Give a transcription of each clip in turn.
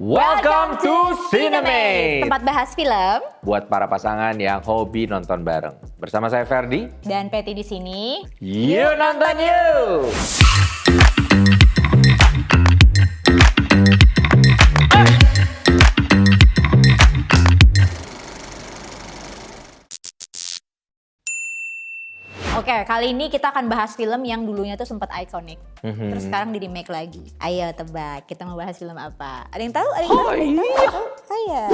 Welcome to Cinemates, tempat bahas film buat para pasangan yang hobi nonton bareng. Bersama saya Ferdi dan Peti di sini. Yuk nonton yuk! Oke, kali ini kita akan bahas film yang dulunya tuh sempat ikonik. Terus sekarang di remake lagi. Ayo tebak, kita mau bahas film apa? Ada yang tahu? Ada yang tahu? Oh iya. Saya.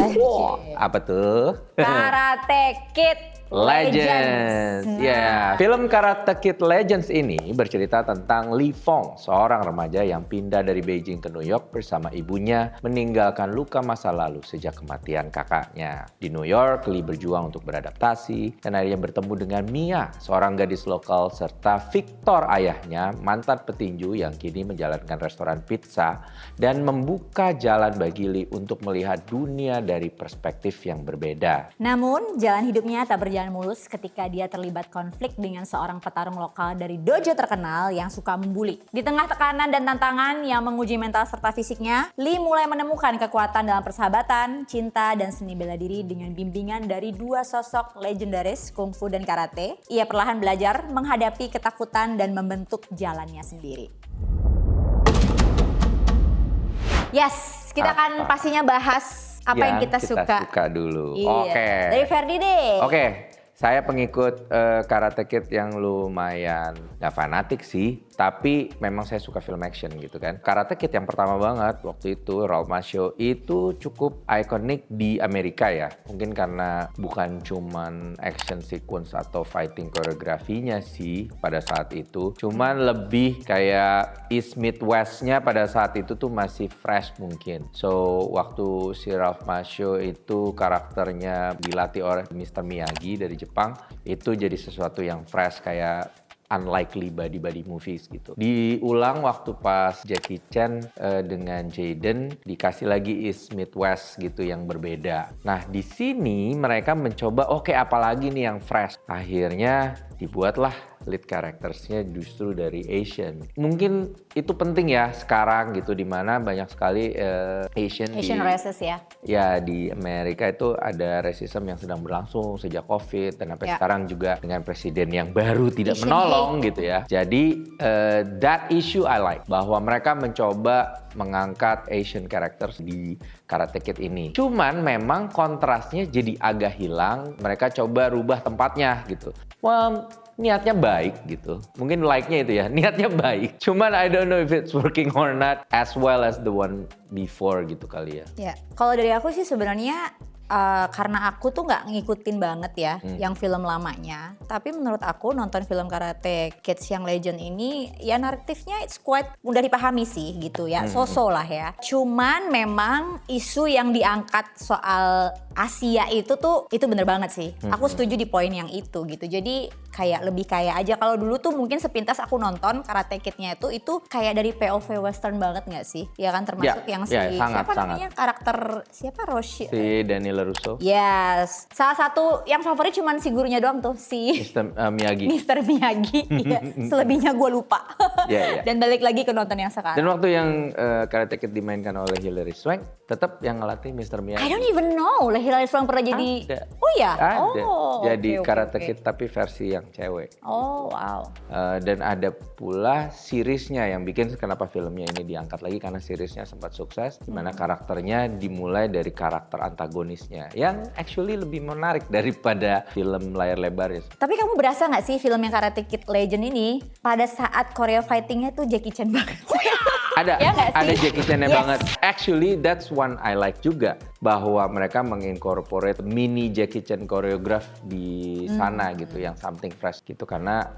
Apa tuh? Karate Kid Legends. Ya, film Karate Kid Legends ini bercerita tentang Lee Fong, seorang remaja yang pindah dari Beijing ke New York bersama ibunya, meninggalkan luka masa lalu sejak kematian kakaknya. Di New York, Lee berjuang untuk beradaptasi dan akhirnya bertemu dengan Mia, seorang gadis lokal, serta Victor, ayahnya, mantan petinju yang kini menjalankan restoran pizza dan membuka jalan bagi Lee untuk melihat dunia dari perspektif yang berbeda. Namun, jalan hidupnya tak berjalan mulus ketika dia terlibat konflik dengan seorang petarung lokal dari dojo terkenal yang suka membuli. Di tengah tekanan dan tantangan yang menguji mental serta fisiknya, Lee mulai menemukan kekuatan dalam persahabatan, cinta, dan seni bela diri dengan bimbingan dari dua sosok legendaris kungfu dan karate. Ia perlahan belajar menghadapi ketakutan dan membentuk jalannya sendiri. Yes, kita akan pastinya bahas apa yang kita suka dulu. Iya. Oke. Dari Ferdi deh. Oke. Saya pengikut Karate Kid yang lumayan gak fanatik sih, tapi memang saya suka film action gitu kan. Karate Kid yang pertama banget waktu itu, Ralph Macchio, itu cukup ikonik di Amerika ya. Mungkin karena bukan cuman action sequence atau fighting koreografinya sih pada saat itu. Cuman lebih kayak East Meet West-nya pada saat itu tuh masih fresh mungkin. So waktu si Ralph Macchio itu karakternya dilatih oleh Mr. Miyagi dari Jepang, itu jadi sesuatu yang fresh kayak unlikely body movies gitu. Diulang waktu pas Jackie Chan dengan Jaden dikasih lagi East Meet West gitu yang berbeda. Nah di sini mereka mencoba oke, apalagi nih yang fresh. Akhirnya dibuatlah lead characters-nya justru dari Asian. Mungkin itu penting ya sekarang gitu, dimana banyak sekali Asian races ya. Ya di Amerika itu ada racism yang sedang berlangsung sejak COVID dan sampai sekarang juga dengan presiden yang baru tidak Asian menolong gitu ya. Jadi that issue I like, bahwa mereka mencoba mengangkat Asian characters di Karate Kid ini. Cuman memang kontrasnya jadi agak hilang. Mereka coba rubah tempatnya gitu. Well, niatnya baik gitu. Mungkin like-nya itu ya, niatnya baik. Cuman I don't know if it's working or not as well as the one before gitu kali ya. Ya, kalau dari aku sih sebenarnya karena aku tuh nggak ngikutin banget ya yang film lamanya. Tapi menurut aku nonton film Karate Kids yang Legend ini ya naratifnya it's quite mudah dipahami sih gitu ya. So-so lah ya. Cuman memang isu yang diangkat soal Asia itu bener banget sih. Aku setuju di poin yang itu gitu. Jadi kayak lebih kayak aja, kalau dulu tuh mungkin sepintas aku nonton Karate Kid-nya itu kayak dari POV western banget nggak sih? Ya kan, termasuk yang sangat. namanya karakter siapa, Roshi? Si Daniel LaRusso. Yes. Salah satu yang favorit cuman si gurunya doang tuh, si Mr. Miyagi. Mr. Miyagi. Iya. Selebihnya gue lupa. Dan balik lagi ke nonton yang sekarang. Dan waktu yang Karate Kid dimainkan oleh Hilary Swank, tetap yang ngelatih Mr. Miyagi. I don't even know Hilary Swank pernah jadi. Ada. Oh ya? Ada. Oh, jadi okay. Karate Kid tapi versi yang cewek. Oh wow. Dan ada pula seriesnya yang bikin kenapa filmnya ini diangkat lagi, karena seriesnya sempat sukses, dimana karakternya dimulai dari karakter antagonisnya yang actually lebih menarik daripada film layar lebar ya. Tapi kamu berasa nggak sih film yang Karate Kid Legend ini pada saat choreo fightingnya tuh Jackie Chan banget? Ada, ya ada Jackie Chan-nya banget. Actually that's one I like juga, bahwa mereka mengincorporate mini Jackie Chan choreograph di sana gitu, yang something fresh gitu, karena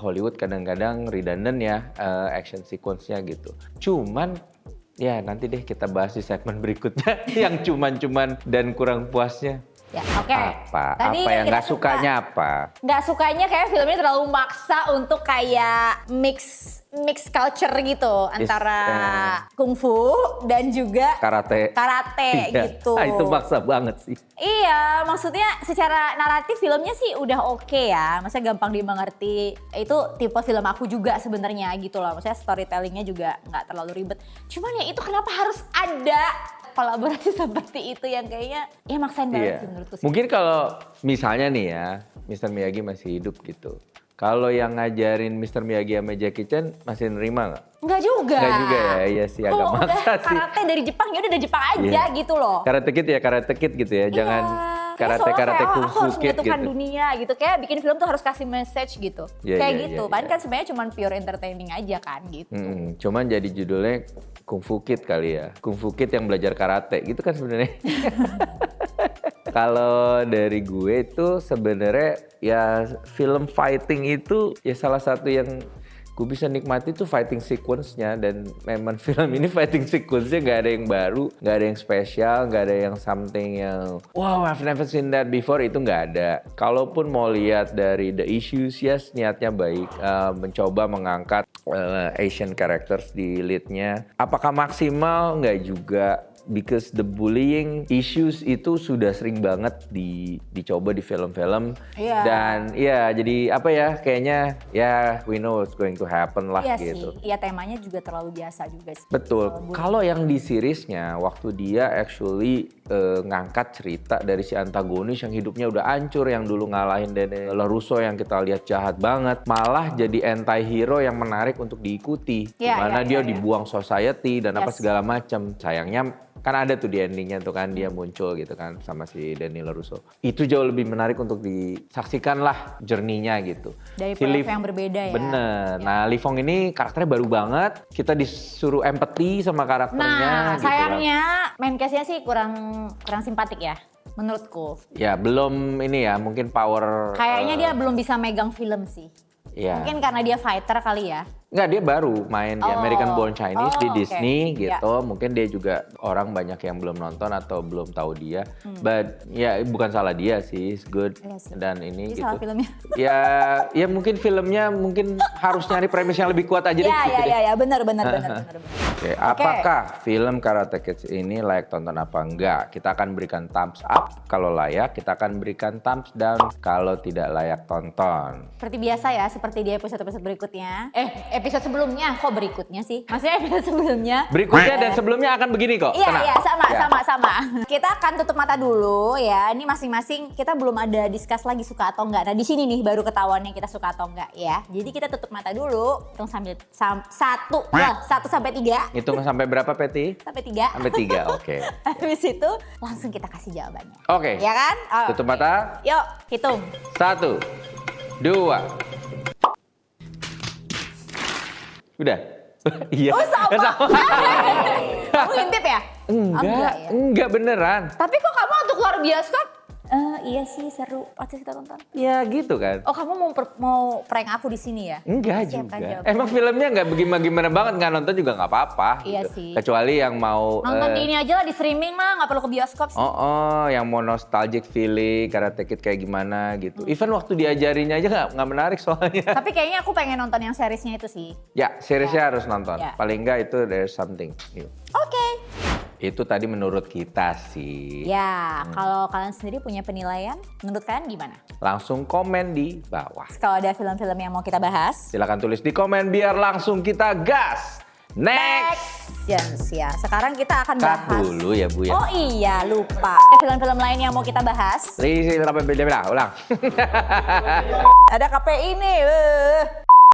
Hollywood kadang-kadang redundant ya action sequence-nya gitu. Cuman ya nanti deh kita bahas di segmen berikutnya yang cuman-cuman dan kurang puasnya. Ya, oke. Apa yang nggak sukanya apa? Nggak sukanya kayak filmnya terlalu maksa untuk kayak mix culture gitu antara kungfu dan juga karate gitu. Nah, itu maksa banget sih. Iya, maksudnya secara naratif filmnya sih udah oke ya. Maksudnya gampang dimengerti. Itu tipe film aku juga sebenarnya gitu loh. Maksudnya storytellingnya juga nggak terlalu ribet. Cuman ya itu kenapa harus ada kolaborasi seperti itu yang kayaknya ya maksain banget sih menurutku sih. Mungkin kalau misalnya nih ya, Mr. Miyagi masih hidup gitu. Kalau yang ngajarin Mr. Miyagi sama Jackie Chan masih nerima nggak? Enggak juga. Enggak juga ya, iya sih agak Kalau maksa udah sih. karate dari Jepang ya udah dari Jepang aja gitu loh. Karate Kid ya karate kid gitu ya, jangan karate kayak, kung aku fu harus kid menyatukan gitu. dunia gitu. Kayak bikin film tuh harus kasih message gitu. Iya, kayak iya, gitu. iya, Padahal iya. kan sebenarnya cuma pure entertaining aja kan gitu. Cuman jadi judulnya Kung Fu Kid kali ya. Kung Fu Kid yang belajar karate gitu kan sebenarnya. Kalau dari gue itu sebenarnya ya film fighting itu ya salah satu yang gue bisa nikmati tuh fighting sequence-nya, dan memang film ini fighting sequence-nya nggak ada yang baru, nggak ada yang spesial, nggak ada yang something yang wow I've never seen that before, itu nggak ada. Kalaupun mau lihat dari the issues, yes niatnya baik, mencoba mengangkat Asian characters di lead-nya. Apakah maksimal? Nggak juga. Because the bullying issues itu sudah sering banget dicoba di film-film. Iya. Dan ya jadi apa ya, kayaknya ya we know what's going to happen lah Iya gitu. sih, iya temanya juga terlalu biasa juga sih. Betul. Kalau yang di seriesnya, waktu dia actually ngangkat cerita dari si antagonis yang hidupnya udah hancur, yang dulu ngalahin Daniel LaRusso yang kita lihat jahat banget, malah jadi anti-hero yang menarik untuk diikuti. Iya, Dimana iya, dia iya, iya. dibuang society dan apa Yes. segala macam. Sayangnya kan ada tuh di endingnya tuh kan dia muncul gitu kan sama si Daniel LaRusso. Itu jauh lebih menarik untuk disaksikan lah journey-nya gitu. Dari Si point of Liv- view yang berbeda ya. Bener. Ya. Nah, Li Fong ini karakternya baru banget. Kita disuruh empati sama karakternya. Nah, gitu sayangnya main cast-nya sih kurang simpatik ya, menurutku. Ya, belum ini ya, mungkin power. Kayaknya dia belum bisa megang film sih. Ya. Mungkin karena dia fighter kali ya. Nggak, dia baru main di Oh. American Born Chinese di Oh, oke. Disney Ya. gitu. Mungkin dia juga orang banyak yang belum nonton atau belum tahu dia. But ya bukan salah dia sih, it's good. Iya sih. Dan ini Jadi gitu. salah filmnya. Ya mungkin filmnya mungkin harus nyari premis yang lebih kuat aja deh. gitu deh. Ya, benar. Oke, apakah film Karate Kid ini layak tonton apa enggak? Kita akan berikan thumbs up kalau layak, kita akan berikan thumbs down kalau tidak layak tonton. Seperti biasa ya, seperti di episode-episode berikutnya. Episode sebelumnya, kok berikutnya sih? Maksudnya episode sebelumnya. Berikutnya dan sebelumnya akan begini kok. Tenang. Iya, sama. Kita akan tutup mata dulu ya. Ini masing-masing kita belum ada discuss lagi suka atau enggak. Nah, di sini nih baru ketahuannya kita suka atau enggak ya. Jadi kita tutup mata dulu, hitung sambil 1 sampai 3. Hitung sampai berapa, Peti? Sampai 3. Sampai 3, oke. Habis itu langsung kita kasih jawabannya. Oke. Ya kan? Oh, Tutup oke. mata. Yuk, hitung. 1, 2. Udah? Iya. Oh, sama. Kamu ngintip ya? ya. Enggak beneran. Tapi kok kamu untuk keluar bioskop? Iya sih seru, pasti kita tonton. Ya gitu kan. Oh, kamu mau prank aku di sini ya? Enggak Siap, juga. kan, jawab. Emang filmnya nggak gimana banget, nggak nonton juga nggak apa-apa. Iya gitu. sih. Kecuali yang mau Nonton di ini aja lah, di streaming mah, nggak perlu ke bioskop sih. yang mau nostalgic feeling Karate Kid kayak gimana gitu. Even waktu diajarinnya aja nggak menarik soalnya. Tapi kayaknya aku pengen nonton yang seriesnya itu sih. Ya, seriesnya harus nonton. Ya. Paling nggak itu there's something new. Oke. Itu tadi menurut kita sih. Ya, kalau kalian sendiri punya penilaian, menurut kalian gimana? Langsung komen di bawah. Kalau ada film-film yang mau kita bahas? Silakan tulis di komen biar langsung kita gas. Next. Yes, ya. Sekarang kita akan Cut bahas. dulu ya Bu ya. Oh iya, lupa. Ada film-film lain yang mau kita bahas? Ulang. Ada KPI nih.